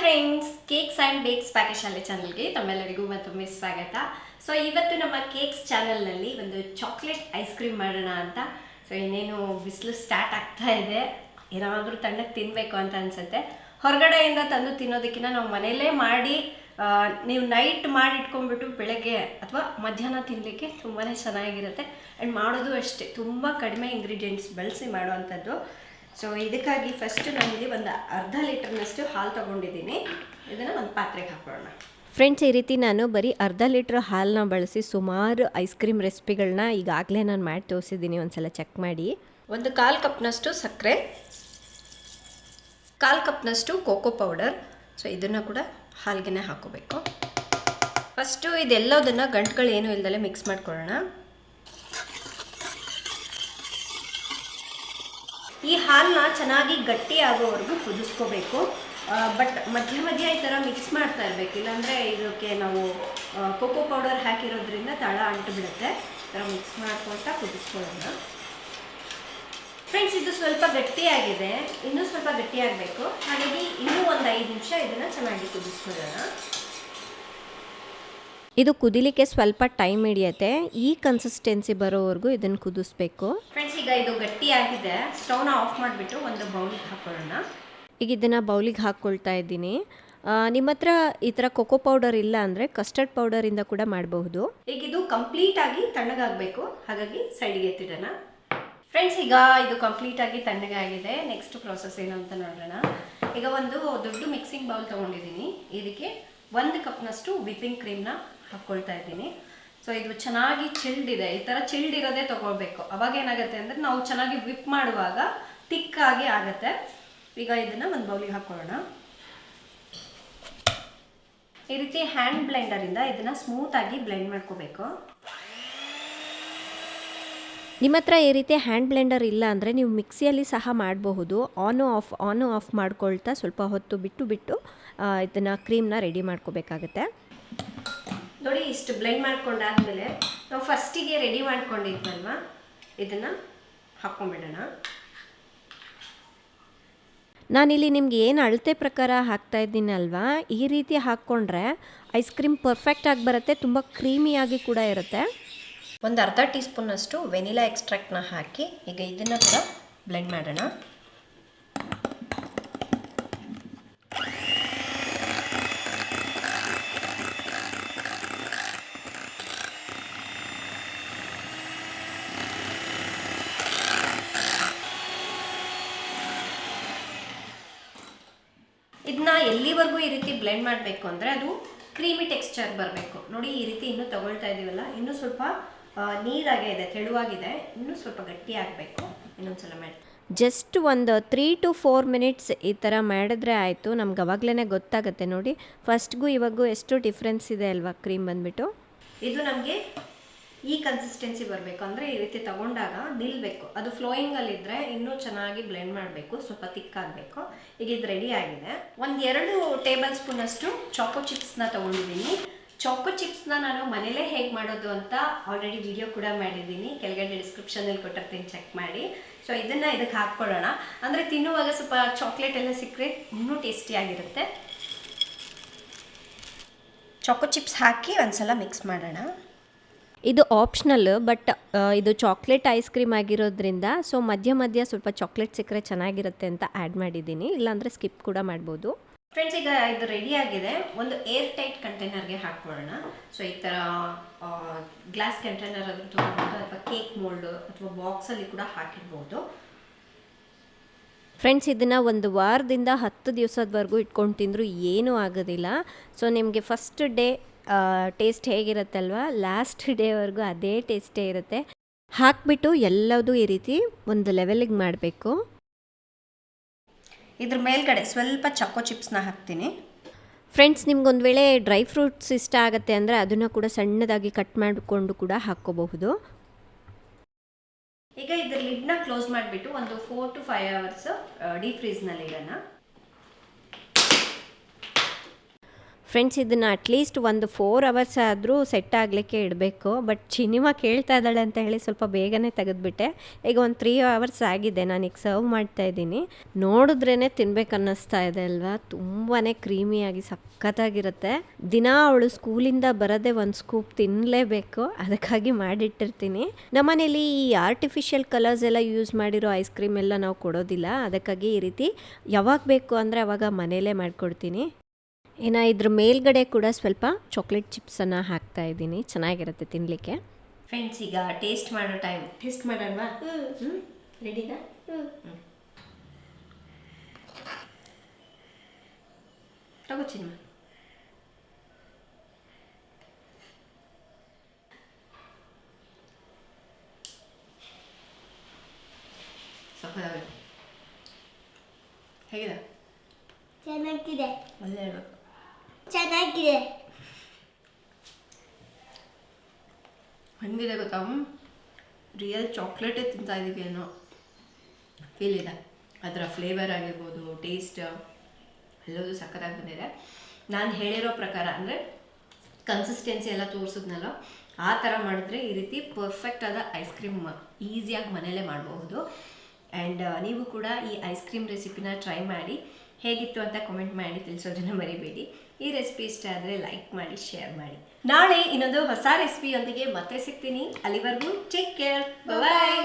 Friends, cakes and bakes ಪಾಕಶಾಲೆ ಚಾನಲ್ಗೆ ತಮ್ಮೆಲ್ಲರಿಗೂ ಮತ್ತೊಮ್ಮೆ ಸ್ವಾಗತ. ಸೊ ಇವತ್ತು ನಮ್ಮ ಕೇಕ್ಸ್ ಚಾನಲ್ನಲ್ಲಿ ಒಂದು ಚಾಕ್ಲೇಟ್ ಐಸ್ ಕ್ರೀಮ್ ಮಾಡೋಣ ಅಂತ. ಸೊ ಇನ್ನೇನು ಬಿಸಿಲು ಸ್ಟಾರ್ಟ್ ಆಗ್ತಾ ಇದೆ, ಏನಾದರೂ ತಣ್ಣಗೆ ತಿನ್ನಬೇಕು ಅಂತ ಅನಿಸುತ್ತೆ. ಹೊರಗಡೆಯಿಂದ ತಂದು ತಿನ್ನೋದಕ್ಕಿಂತ ನಾವು ಮನೆಯಲ್ಲೇ ಮಾಡಿ ನೀವು ನೈಟ್ ಮಾಡಿ ಇಟ್ಕೊಂಡ್ಬಿಟ್ಟು ಬೆಳಗ್ಗೆ ಅಥವಾ ಮಧ್ಯಾಹ್ನ ತಿನ್ನಲಿಕ್ಕೆ ತುಂಬಾ ಚೆನ್ನಾಗಿರುತ್ತೆ. ಆ್ಯಂಡ್ ಮಾಡೋದು ಅಷ್ಟೇ, ತುಂಬ ಕಡಿಮೆ ಇಂಗ್ರೀಡಿಯೆಂಟ್ಸ್ ಬಳಸಿ ಮಾಡುವಂಥದ್ದು. ಸೊ ಇದಕ್ಕಾಗಿ ಫಸ್ಟ್ ನಾನಿಲ್ಲಿ ಒಂದು ಅರ್ಧ ಲೀಟರ್ನಷ್ಟು ಹಾಲು ತೊಗೊಂಡಿದ್ದೀನಿ. ಇದನ್ನು ಒಂದು ಪಾತ್ರೆಗೆ ಹಾಕೊಳ್ಳೋಣ. ಫ್ರೆಂಡ್ಸ್, ಈ ರೀತಿ ನಾನು ಬರೀ ಅರ್ಧ ಲೀಟ್ರ್ ಹಾಲನ್ನ ಬಳಸಿ ಸುಮಾರು ಐಸ್ ಕ್ರೀಮ್ ರೆಸಿಪಿಗಳನ್ನ ಈಗಾಗಲೇ ನಾನು ಮಾಡಿ ತೋರಿಸಿದ್ದೀನಿ. ಒಂದ್ಸಲ ಚೆಕ್ ಮಾಡಿ. ಒಂದು 1/4 ಕಪ್ನಷ್ಟು ಸಕ್ಕರೆ, 1/4 ಕಪ್ನಷ್ಟು ಕೋಕೋ ಪೌಡರ್. ಸೊ ಇದನ್ನು ಕೂಡ ಹಾಲಿಗೆ ಹಾಕೋಬೇಕು. ಫಸ್ಟು ಇದೆಲ್ಲದನ್ನು ಗಂಟುಗಳು ಏನೂ ಇಲ್ದಲೆ ಮಿಕ್ಸ್ ಮಾಡ್ಕೊಳ್ಳೋಣ. ಈ ಹಾಲನ್ನ ಚೆನ್ನಾಗಿ ಗಟ್ಟಿ ಆಗೋವರೆಗೂ ಕುದಿಸ್ಕೋಬೇಕು. ಬಟ್ ಮಧ್ಯ ಮಧ್ಯ ಈ ಥರ ಮಿಕ್ಸ್ ಮಾಡ್ತಾ ಇರಬೇಕು, ಇಲ್ಲಾಂದರೆ ಇದಕ್ಕೆ ನಾವು ಕೋಕೋ ಪೌಡರ್ ಹಾಕಿರೋದ್ರಿಂದ ತಳ ಅಂಟು ಬಿಡುತ್ತೆ. ಈ ಥರ ಮಿಕ್ಸ್ ಮಾಡ್ಕೊಳ್ತಾ ಕುದಿಸ್ಕೊಳ್ಳೋಣ. ಫ್ರೆಂಡ್ಸ್, ಇದು ಸ್ವಲ್ಪ ಗಟ್ಟಿಯಾಗಿದೆ, ಇನ್ನೂ ಸ್ವಲ್ಪ ಗಟ್ಟಿಯಾಗಬೇಕು. ಹಾಗಾಗಿ ಇನ್ನೂ ಒಂದು 5 ನಿಮಿಷ ಇದನ್ನು ಚೆನ್ನಾಗಿ ಕುದಿಸ್ಕೊಳ್ಳೋಣ. ಇದು ಕುದಿಲಿಕ್ಕೆ ಸ್ವಲ್ಪ ಟೈಮ್ ಹಿಡಿಯುತ್ತೆ. ಈ ಕನ್ಸಿಸ್ಟೆನ್ಸಿ ಬರೋವರೆಗೂ ಇದನ್ನು ಕುದಿಸ್ಬೇಕು. ಫ್ರೆಂಡ್ಸ್, ಈಗ ಇದು ಗಟ್ಟಿಯಾಗಿದೆ. ಸ್ಟವ್ನ ಆಫ್ ಮಾಡಿಬಿಟ್ಟು ಒಂದು ಬೌಲಿಗೆ ಹಾಕೊಳ್ಳೋಣ. ಈಗ ಇದನ್ನು ಬೌಲಿಗೆ ಹಾಕ್ಕೊಳ್ತಾ ಇದ್ದೀನಿ. ನಿಮ್ಮ ಹತ್ರ ಈ ಥರ ಕೋಕೋ ಪೌಡರ್ ಇಲ್ಲ ಅಂದರೆ ಕಸ್ಟರ್ಡ್ ಪೌಡರಿಂದ ಕೂಡ ಮಾಡಬಹುದು. ಈಗ ಇದು ಕಂಪ್ಲೀಟಾಗಿ ತಣ್ಣಗಾಗಬೇಕು, ಹಾಗಾಗಿ ಸೈಡ್ಗೆ ಎತ್ತಿಡೋಣ. ಫ್ರೆಂಡ್ಸ್, ಈಗ ಇದು ಕಂಪ್ಲೀಟಾಗಿ ತಣ್ಣಗಾಗಿದೆ. ನೆಕ್ಸ್ಟ್ ಪ್ರೋಸೆಸ್ ಏನು ಅಂತ ನೋಡೋಣ. ಈಗ ಒಂದು ದೊಡ್ಡ ಮಿಕ್ಸಿಂಗ್ ಬೌಲ್ ತೊಗೊಂಡಿದ್ದೀನಿ. ಇದಕ್ಕೆ 1 ಕಪ್ನಷ್ಟು ವಿಪ್ಪಿಂಗ್ ಕ್ರೀಮ್ನ ಹಾಕ್ಕೊಳ್ತಾ ಇದ್ದೀನಿ. ಸೊ ಇದು ಚೆನ್ನಾಗಿ ಚಿಲ್ಡ್ ಇದೆ, ಈ ಥರ ಚಿಲ್ಡ್ ಇರೋದೇ ತೊಗೊಳ್ಬೇಕು. ಅವಾಗ ಏನಾಗುತ್ತೆ ಅಂದರೆ ನಾವು ಚೆನ್ನಾಗಿ ವಿಪ್ ಮಾಡುವಾಗ ತಿಕ್ಕಾಗಿ ಆಗುತ್ತೆ. ಈಗ ಇದನ್ನು ಒಂದು ಬೌಲಿಗೆ ಹಾಕ್ಕೊಳ್ಳೋಣ. ಈ ರೀತಿ ಹ್ಯಾಂಡ್ ಬ್ಲೆಂಡರಿಂದ ಇದನ್ನು ಸ್ಮೂತಾಗಿ ಬ್ಲೆಂಡ್ ಮಾಡ್ಕೋಬೇಕು. ನಿಮ್ಮ ಹತ್ರ ಈ ರೀತಿ ಹ್ಯಾಂಡ್ ಬ್ಲೆಂಡರ್ ಇಲ್ಲ ಅಂದರೆ ನೀವು ಮಿಕ್ಸಿಯಲ್ಲಿ ಸಹ ಮಾಡಬಹುದು. ಆನು ಆಫ್ ಮಾಡ್ಕೊಳ್ತಾ ಸ್ವಲ್ಪ ಹೊತ್ತು ಬಿಟ್ಟು ಇದನ್ನು ಕ್ರೀಮ್ನ ರೆಡಿ ಮಾಡ್ಕೋಬೇಕಾಗತ್ತೆ. ನೋಡಿ, ಇಷ್ಟು ಬ್ಲೆಂಡ್ ಮಾಡ್ಕೊಂಡಾದ್ಮೇಲೆ ನಾವು ಫಸ್ಟಿಗೆ ರೆಡಿ ಮಾಡ್ಕೊಂಡಿದ್ವಲ್ವ, ಇದನ್ನು ಹಾಕ್ಕೊಂಡ್ಬಿಡೋಣ. ನಾನಿಲ್ಲಿ ನಿಮ್ಗೆ ಏನು ಅಳತೆ ಪ್ರಕಾರ ಹಾಕ್ತಾ ಇದ್ದೀನಿ ಅಲ್ವಾ, ಈ ರೀತಿ ಹಾಕ್ಕೊಂಡ್ರೆ ಐಸ್ ಕ್ರೀಮ್ ಪರ್ಫೆಕ್ಟಾಗಿ ಬರುತ್ತೆ, ತುಂಬ ಕ್ರೀಮಿಯಾಗಿ ಕೂಡ ಇರುತ್ತೆ. ಒಂದು ಅರ್ಧ ಟೀ ಸ್ಪೂನಷ್ಟು ವೆನಿಲಾ ಎಕ್ಸ್ಟ್ರಾಕ್ಟ್ನ ಹಾಕಿ ಈಗ ಇದನ್ನು ಕೂಡ ಬ್ಲೆಂಡ್ ಮಾಡೋಣ. ಇದನ್ನ ಎಲ್ಲಿವರೆಗೂ ಈ ರೀತಿ ಬ್ಲೆಂಡ್ ಮಾಡಬೇಕು ಅಂದರೆ ಅದು ಕ್ರೀಮಿ ಟೆಕ್ಸ್ಚರ್ ಬರಬೇಕು. ನೋಡಿ, ಈ ರೀತಿ ಇನ್ನೂ ತಗೊಳ್ತಾ ಇದ್ದೀವಲ್ಲ, ಇನ್ನೂ ಸ್ವಲ್ಪ ನೀರಾಗೇ ಇದೆ, ತೆಳುವಾಗಿದೆ, ಇನ್ನೂ ಸ್ವಲ್ಪ ಗಟ್ಟಿ ಆಗಬೇಕು. ಇನ್ನೊಂದ್ಸಲ ಮಾಡಿ ಜಸ್ಟ್ ಒಂದು 3 to 4 ಮಿನಿಟ್ಸ್ ಈ ಥರ ಮಾಡಿದ್ರೆ ಆಯಿತು. ನಮ್ಗೆ ಅವಾಗಲೇ ಗೊತ್ತಾಗುತ್ತೆ. ನೋಡಿ, ಫಸ್ಟ್ಗೂ ಇವಾಗೂ ಎಷ್ಟು ಡಿಫ್ರೆನ್ಸ್ ಇದೆ ಅಲ್ವಾ ಕ್ರೀಮ್ ಬಂದುಬಿಟ್ಟು. ಇದು ನಮಗೆ ಈ ಕನ್ಸಿಸ್ಟೆನ್ಸಿ ಬರಬೇಕು, ಅಂದರೆ ಈ ರೀತಿ ತಗೊಂಡಾಗ ನಿಲ್ಲಬೇಕು. ಅದು ಫ್ಲೋಯಿಂಗಲ್ಲಿದ್ದರೆ ಇನ್ನೂ ಚೆನ್ನಾಗಿ ಬ್ಲೆಂಡ್ ಮಾಡಬೇಕು, ಸ್ವಲ್ಪ ತಿಕ್ಕಾಗಬೇಕು. ಈಗ ಇದು ರೆಡಿ ಆಗಿದೆ. 1-2 ಟೇಬಲ್ ಸ್ಪೂನಷ್ಟು ಚಾಕೋ ಚಿಪ್ಸ್ನ ತೊಗೊಂಡಿದ್ದೀನಿ. ಚಾಕೋ ಚಿಪ್ಸ್ನ ನಾನು ಮನೇಲೇ ಹೇಗೆ ಮಾಡೋದು ಅಂತ ಆಲ್ರೆಡಿ ವಿಡಿಯೋ ಕೂಡ ಮಾಡಿದ್ದೀನಿ, ಕೆಳಗಡೆ ಡಿಸ್ಕ್ರಿಪ್ಷನಲ್ಲಿ ಕೊಟ್ಟಿರ್ತೀನಿ, ಚೆಕ್ ಮಾಡಿ. ಸೊ ಇದನ್ನು ಇದಕ್ಕೆ ಹಾಕ್ಕೊಳ್ಳೋಣ. ಅಂದರೆ ತಿನ್ನುವಾಗ ಸ್ವಲ್ಪ ಚಾಕ್ಲೇಟ್ ಎಲ್ಲ ಸಿಕ್ಕರೆ ಇನ್ನೂ ಟೇಸ್ಟಿಯಾಗಿರುತ್ತೆ. ಚಾಕೋ ಚಿಪ್ಸ್ ಹಾಕಿ ಒಂದ್ಸಲ ಮಿಕ್ಸ್ ಮಾಡೋಣ. ಇದು ಆಪ್ಷನಲ್, ಬಟ್ ಇದು ಚಾಕ್ಲೇಟ್ ಐಸ್ ಕ್ರೀಮ್ ಆಗಿರೋದ್ರಿಂದ ಸೊ ಮಧ್ಯ ಸ್ವಲ್ಪ ಚಾಕ್ಲೇಟ್ ಸಿಕ್ಕರೆ ಚೆನ್ನಾಗಿರುತ್ತೆ ಅಂತ ಆ್ಯಡ್ ಮಾಡಿದ್ದೀನಿ. ಇಲ್ಲಾಂದರೆ ಸ್ಕಿಪ್ ಕೂಡ ಮಾಡ್ಬೋದು. ಫ್ರೆಂಡ್ಸ್, ಈಗ ಇದು ರೆಡಿ ಆಗಿದೆ. ಒಂದು ಏರ್ ಟೈಟ್ ಕಂಟೈನರ್ಗೆ ಹಾಕ್ಕೊಳ್ಳೋಣ. ಸೊ ಈ ಥರ ಗ್ಲಾಸ್ ಕಂಟೈನರ್ ಅದನ್ನು ತೊಗೊಳ್ಬೋದು, ಅಥವಾ ಕೇಕ್ ಮೋಲ್ಡ್ ಅಥವಾ ಬಾಕ್ಸಲ್ಲಿ ಕೂಡ ಹಾಕಿರ್ಬೋದು. ಫ್ರೆಂಡ್ಸ್, ಇದನ್ನು 1 ವಾರದಿಂದ 10 ದಿವಸದವರೆಗೂ ಇಟ್ಕೊಂಡು ತಿಂದರೂ ಏನೂ ಆಗೋದಿಲ್ಲ. ಸೊ ನಿಮಗೆ ಫಸ್ಟ್ ಡೇ ಟೇಸ್ಟ್ ಹೇಗಿರುತ್ತಲ್ವ, ಲಾಸ್ಟ್ ಡೇವರೆಗೂ ಅದೇ ಟೇಸ್ಟೇ ಇರುತ್ತೆ. ಹಾಕಿಬಿಟ್ಟು ಎಲ್ಲದೂ ಈ ರೀತಿ ಒಂದು ಲೆವೆಲಿಗೆ ಮಾಡಬೇಕು. ಇದ್ರ ಮೇಲ್ಗಡೆ ಸ್ವಲ್ಪ ಚಾಕೋ ಚಿಪ್ಸ್ನ ಹಾಕ್ತೀನಿ. ಫ್ರೆಂಡ್ಸ್, ನಿಮ್ಗೊಂದು ವೇಳೆ ಡ್ರೈ ಫ್ರೂಟ್ಸ್ ಇಷ್ಟ ಆಗುತ್ತೆ ಅಂದರೆ ಅದನ್ನು ಕೂಡ ಸಣ್ಣದಾಗಿ ಕಟ್ ಮಾಡಿಕೊಂಡು ಕೂಡ ಹಾಕ್ಕೋಬಹುದು. ಈಗ ಇದ್ರ ಲಿಡ್ನ ಕ್ಲೋಸ್ ಮಾಡಿಬಿಟ್ಟು ಒಂದು 4 to 5 ಅವರ್ಸ್ ಡೀಪ್ ಫ್ರೀಸ್ನಲ್ಲಿ ಇಡೋಣ. ಫ್ರೆಂಡ್ಸ್ ಇದನ್ನು ಅಟ್ಲೀಸ್ಟ್ ಒಂದು 4 ಅವರ್ಸ್ ಆದರೂ ಸೆಟ್ ಆಗಲಿಕ್ಕೆ ಇಡಬೇಕು. ಬಟ್ ಚಿನಿಮಾ ಕೇಳ್ತಾ ಇದ್ದಾಳೆ ಅಂತ ಹೇಳಿ ಸ್ವಲ್ಪ ಬೇಗನೆ ತೆಗೆದುಬಿಟ್ಟೆ. ಈಗ ಒಂದು 3 ಅವರ್ಸ್ ಆಗಿದೆ, ನಾನೀಗ ಸರ್ವ್ ಮಾಡ್ತಾ ಇದ್ದೀನಿ. ನೋಡಿದ್ರೇ ತಿನ್ಬೇಕು ಅನ್ನಿಸ್ತಾ ಇದೆ ಅಲ್ವಾ. ತುಂಬಾ ಕ್ರೀಮಿಯಾಗಿ ಸಖತ್ತಾಗಿರುತ್ತೆ. ದಿನ ಅವಳು ಸ್ಕೂಲಿಂದ ಬರೋದೇ ಒಂದು ಸ್ಕೂಪ್ ತಿನ್ನಲೇಬೇಕು, ಅದಕ್ಕಾಗಿ ಮಾಡಿಟ್ಟಿರ್ತೀನಿ. ನಮ್ಮನೇಲಿ ಈ ಆರ್ಟಿಫಿಷಿಯಲ್ ಕಲರ್ಸ್ ಎಲ್ಲ ಯೂಸ್ ಮಾಡಿರೋ ಐಸ್ ಕ್ರೀಮ್ ಎಲ್ಲ ನಾವು ಕೊಡೋದಿಲ್ಲ, ಅದಕ್ಕಾಗಿ ಈ ರೀತಿ ಯಾವಾಗ ಬೇಕು ಅಂದರೆ ಅವಾಗ ಮನೇಲೇ ಮಾಡಿಕೊಡ್ತೀನಿ. ಇನ್ನು ಇದ್ರ ಮೇಲ್ಗಡೆ ಕೂಡ ಸ್ವಲ್ಪ ಚಾಕ್ಲೇಟ್ ಚಿಪ್ಸನ್ನು ಹಾಕ್ತಾ ಇದ್ದೀನಿ, ಚೆನ್ನಾಗಿರುತ್ತೆ ತಿನ್ನಲಿಕ್ಕೆ. ಫ್ರೆಂಡ್ಸ್ ಈಗ ಟೇಸ್ಟ್ ಮಾಡೋ ಟೈಮ್. ಟೇಸ್ಟ್ ಮಾಡೋಣವಾ? ರೆಡಿನಾ? ತಗೋ ಚಿನ್ನ. ಸಕ್ಕತ್ತಾಗಿದೆ. ಹೇಗಿದೆ? ಚೆನ್ನಾಗಿದೆ. ಒಳ್ಳೆ ಹೇಳ್ಬೇಕು. ಚೆನ್ನಾಗಿದೆ. ಹೆಂಗಿದೆ ಗೊತ್ತಾ, ರಿಯಲ್ ಚಾಕ್ಲೇಟೇ ತಿಂತಾ ಇದ್ದೀವಿ ಅನ್ನೋ ಫೀಲ್ ಇದೆ. ಅದರ ಫ್ಲೇವರ್ ಆಗಿರ್ಬೋದು, ಟೇಸ್ಟ್ ಎಲ್ಲದೂ ಸಕ್ಕತ್ತಾಗಿ ಬಂದಿದೆ. ನಾನು ಹೇಳಿರೋ ಪ್ರಕಾರ ಅಂದರೆ ಕನ್ಸಿಸ್ಟೆನ್ಸಿ ಎಲ್ಲ ತೋರಿಸಿದ್ನಲ್ಲ, ಆ ಥರ ಮಾಡಿದ್ರೆ ಈ ರೀತಿ ಪರ್ಫೆಕ್ಟ್ ಆದ ಐಸ್ ಕ್ರೀಮ್ ಈಸಿಯಾಗಿ ಮನೇಲೇ ಮಾಡಬಹುದು. ಆ್ಯಂಡ್ ನೀವು ಕೂಡ ಈ ಐಸ್ ಕ್ರೀಮ್ ರೆಸಿಪಿನ ಟ್ರೈ ಮಾಡಿ ಹೇಗಿತ್ತು ಅಂತ ಕಮೆಂಟ್ ಮಾಡಿ ತಿಳಿಸೋದನ್ನು ಮರಿಬೇಡಿ. ಈ ರೆಸಿಪಿ ಇಷ್ಟ ಆದರೆ ಲೈಕ್ ಮಾಡಿ, ಶೇರ್ ಮಾಡಿ. ನಾಳೆ ಇನ್ನೊಂದು ಹೊಸ ರೆಸಿಪಿಯೊಂದಿಗೆ ಮತ್ತೆ ಸಿಗ್ತೀನಿ. ಅಲ್ಲಿವರೆಗೂ ಟೇಕ್ ಕೇರ್, ಬಾಯ್.